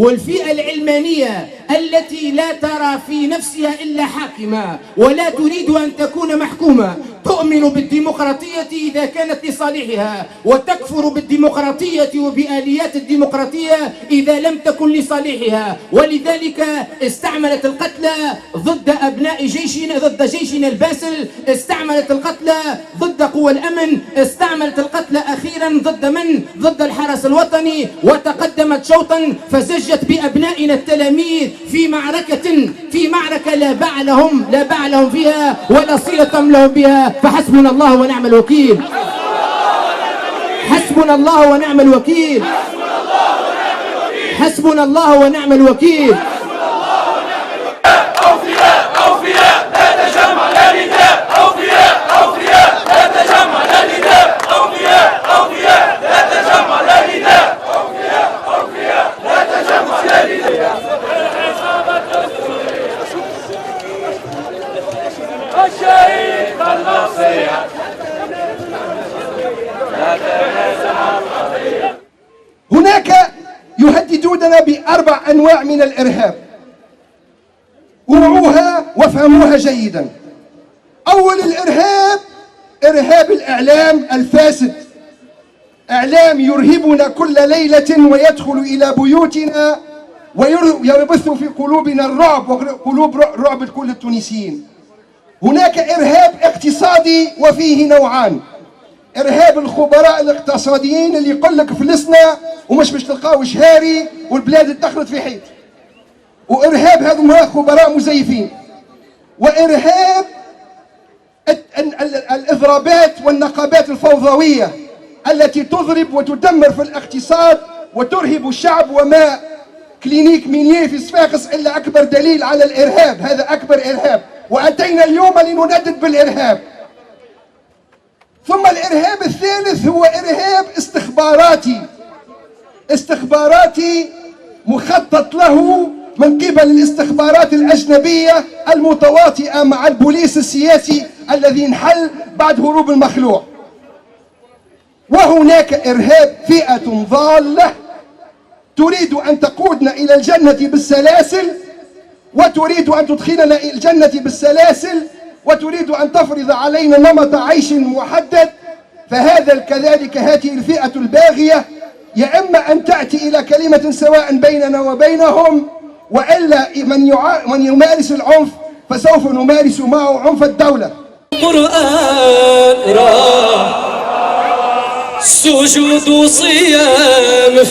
والفئة العلمانية التي لا ترى في نفسها إلا حاكمة ولا تريد أن تكون محكومة، تؤمن بالديمقراطية إذا كانت لصالحها، وتكفر بالديمقراطية وبآليات الديمقراطية إذا لم تكن لصالحها. ولذلك استعملت القتلى ضد أبناء جيشنا، ضد جيشنا الباسل، استعملت القتلى ضد قوى الأمن، استعملت القتلى أخيرا ضد من؟ ضد الحرس الوطني، وتقدمت شوطا فزجت بأبنائنا التلاميذ في معركة لا باع لهم فيها ولا صلة لهم بها. فحسبنا الله ونعم الوكيل، حسبنا الله ونعم الوكيل، حسبنا الله ونعم الوكيل. أوفياء أوفياء لا تجمع لا نداء، أوفياء أوفياء لا تجمع لا نداء، أوفياء أوفياء لا تجمع لا نداء، أوفياء أوفياء لا تجمع لا نداء. الشهيد النصيحة لا تنازع القضية. هناك يهددوننا بأربع أنواع من الإرهاب، وعوها وافهموها جيدا. أول الإرهاب إرهاب الإعلام الفاسد، إعلام يرهبنا كل ليلة ويدخل إلى بيوتنا ويبث في قلوبنا الرعب وقلوب رعب كل التونسيين. هناك إرهاب اقتصادي وفيه نوعان، إرهاب الخبراء الاقتصاديين اللي يقول لك فلسنا ومش باش تلقاو شهاري والبلاد دخلت في حيط، وإرهاب هذوما خبراء مزيفين، وإرهاب الإضرابات والنقابات الفوضوية التي تضرب وتدمر في الاقتصاد وترهب الشعب. وما كلينيك مينيه في صفاقس إلا أكبر دليل على الإرهاب، هذا أكبر إرهاب، وأتينا اليوم لنندد بالإرهاب. ثم الإرهاب الثالث هو إرهاب استخباراتي مخطط له من قبل الاستخبارات الأجنبية المتواطئة مع البوليس السياسي الذي انحل بعد هروب المخلوع. وهناك إرهاب فئة ضالة تريد أن تقودنا إلى الجنة بالسلاسل، وتريد أن تدخلنا إلى الجنة بالسلاسل، وتريد أن تفرض علينا نمط عيش محدد. فهذا كذلك هذه الفئة الباغية يا إما أن تأتي إلى كلمة سواء بيننا وبينهم، وإلا من يمارس العنف فسوف نمارس معه عنف الدولة. قرآن سجود صيام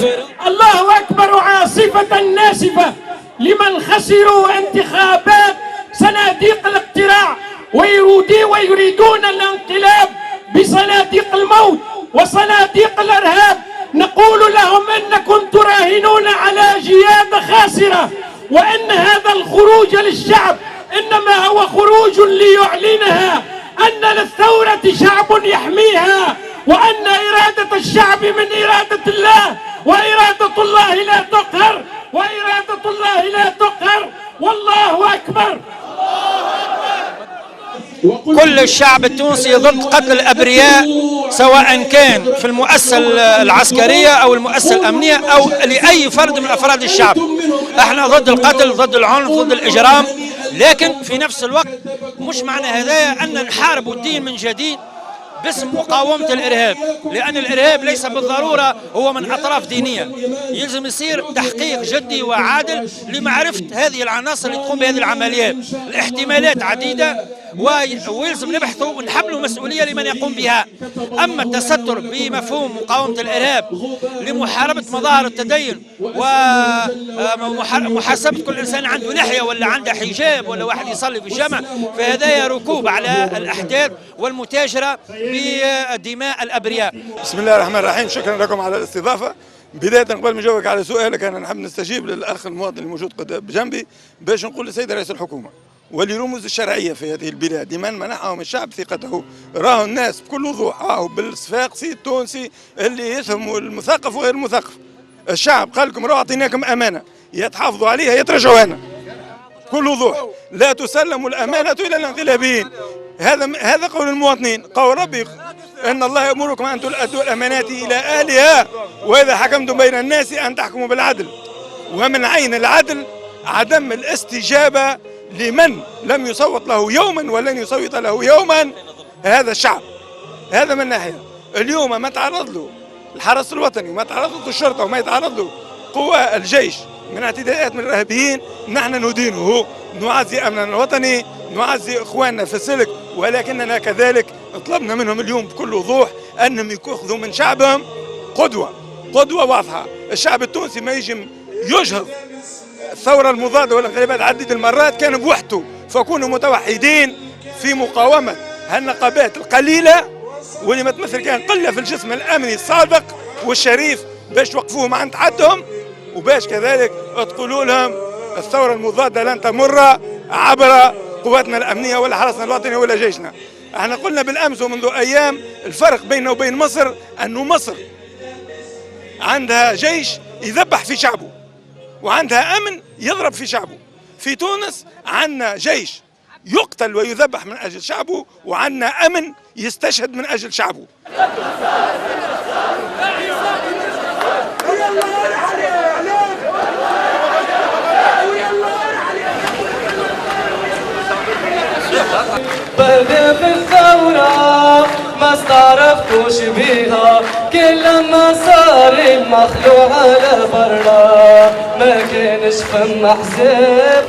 الله أكبر عاصفة ناسفة لمن خسروا انتخابات صناديق الاقتراع ويريدون الانقلاب بصناديق الموت وصناديق الإرهاب. نقول لهم إنكم تراهنون على جيادة خاسرة، وأن هذا الخروج للشعب إنما هو خروج ليعلنها أن للثورة شعب يحميها، وأن إرادة الشعب من إرادة الله، وإرادة الله لا تقهر، وإرادة الله لا تقهر. والله أكبر. كل الشعب التونسي ضد قتل الأبرياء، سواء كان في المؤسسة العسكرية أو المؤسسة الأمنية أو لأي فرد من أفراد الشعب. احنا ضد القتل، ضد العنف، ضد الإجرام، لكن في نفس الوقت مش معنى هذا أن نحارب الدين من جديد باسم مقاومة الإرهاب، لأن الإرهاب ليس بالضرورة هو من أطراف دينية. يلزم يصير تحقيق جدي وعادل لمعرفة هذه العناصر اللي تقوم بهذه العمليات. الاحتمالات عديدة ويلزم نبحثوا ونحملوا مسؤولية لمن يقوم بها. أما التستر بمفهوم مقاومة الإرهاب لمحاربة مظاهر التدين ومحاسبة كل إنسان عنده لحية ولا عنده حجاب ولا واحد يصلي في الجامع، فهذا ركوب على الأحداث والمتاجرة بدماء الأبرياء. بسم الله الرحمن الرحيم، شكرا لكم على الاستضافة. بداية قبل ما نجاوبك على سؤالك أنا نحب نستجيب للأخ المواطن الموجود بجنبي باش نقول للسيد رئيس الحكومة ولرموز الشرعية في هذه البلاد لمن منحهم الشعب ثقته. راهو الناس بكل وضوح، راهو بالصفاقسي التونسي اللي يفهم المثقف وغير المثقف. الشعب قال لكم راهو أعطيناكم أمانة، يا تحافظوا عليها يا ترجعوا هنا. بكل وضوح، لا تسلم الأمانة إلى الانقلابيين. هذا قول المواطنين. قول ربي إن الله يأمركم أن تؤدوا الأمانات إلى أهلها وإذا حكمتم بين الناس أن تحكموا بالعدل. ومن عين العدل عدم الاستجابة لمن لم يصوت له يوما ولن يصوت له يوما هذا الشعب. هذا من ناحية. اليوم ما تعرض له الحرس الوطني وما تعرض له الشرطة وما يتعرض له قوى الجيش من اعتداءات من الإرهابيين، نحن ندينه، نعزي أمننا الوطني، نعزي إخواننا في السلك، ولكننا كذلك طلبنا منهم اليوم بكل وضوح أنهم يأخذوا من شعبهم قدوة واضحة. الشعب التونسي ما يجي يجهض الثورة المضادة والانقلابات عديد المرات كان بوحده، فكونوا متوحدين في مقاومة هالنقابات القليلة واللي ما تمثل كان قلة في الجسم الأمني السابق والشريف باش توقفوهم عند حدهم، وباش كذلك تقولوا لهم الثورة المضادة لن تمر عبر قواتنا الأمنية ولا حرسنا الوطني ولا جيشنا. احنا قلنا بالأمس ومنذ أيام الفرق بيننا وبين مصر أنه مصر عندها جيش يذبح في شعبه وعندها أمن يضرب في شعبه. في تونس عندنا جيش يقتل ويذبح من أجل شعبه وعندنا أمن يستشهد من أجل شعبه. بدأ بالثورة ما استعرفتوش بيها، كل لما صار المخلوع على برا ما كانش فما حزاب